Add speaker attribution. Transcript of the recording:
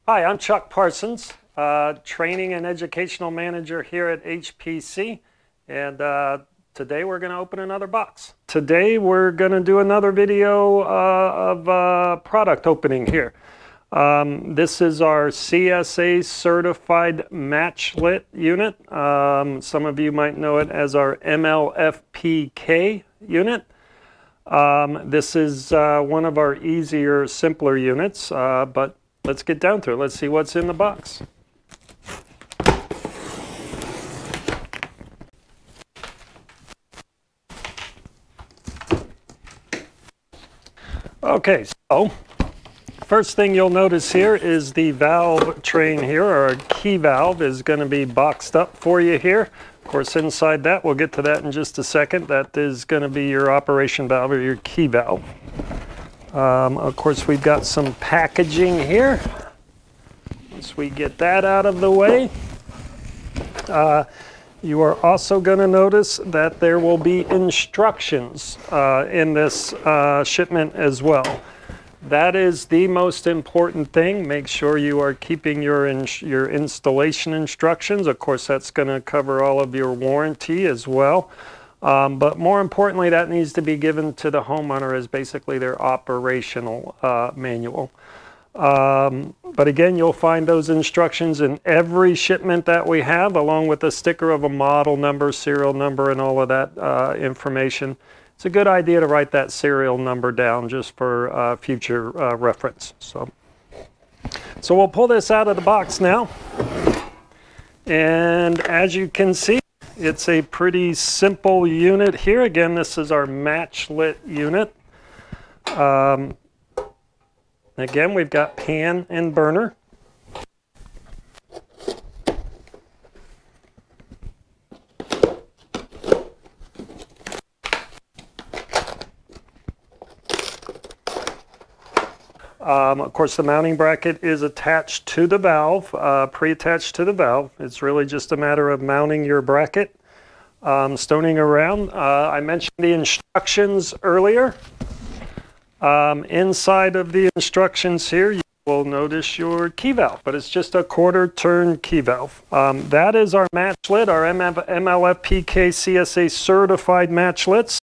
Speaker 1: Hi, I'm Chuck Parsons, Training and Educational Manager here at HPC, and today we're going to open another box. Today we're going to do another video of product opening here. This is our CSA certified matchlit unit. Some of you might know it as our MLFPK unit. This is one of our easier, simpler units, but let's get down to it. Let's see what's in the box. Okay, so first thing you'll notice here is the valve train here, or a key valve, is going to be boxed up for you here. Of course, inside that, we'll get to that in just a second, that is going to be your operation valve or your key valve. Of course, we've got some packaging here. Once we get that out of the way, you are also going to notice that there will be instructions in this shipment as well. That is the most important thing. Make sure you are keeping your installation instructions. Of course, that's going to cover all of your warranty as well. But more importantly, that needs to be given to the homeowner as basically their operational manual. But again, you'll find those instructions in every shipment that we have, along with a sticker of a model number, serial number, and all of that information. It's a good idea to write that serial number down just for future reference. So we'll pull this out of the box now. And as you can see, it's a pretty simple unit here. Again, this is our matchlit unit. Again, we've got pan and burner. Of course, the mounting bracket is attached to the valve, pre-attached to the valve. It's really just a matter of mounting your bracket, stoning around. I mentioned the instructions earlier. Inside of the instructions here, you will notice your key valve, but it's just a quarter-turn key valve. That is our matchlit, our MLFPK CSA certified matchlits.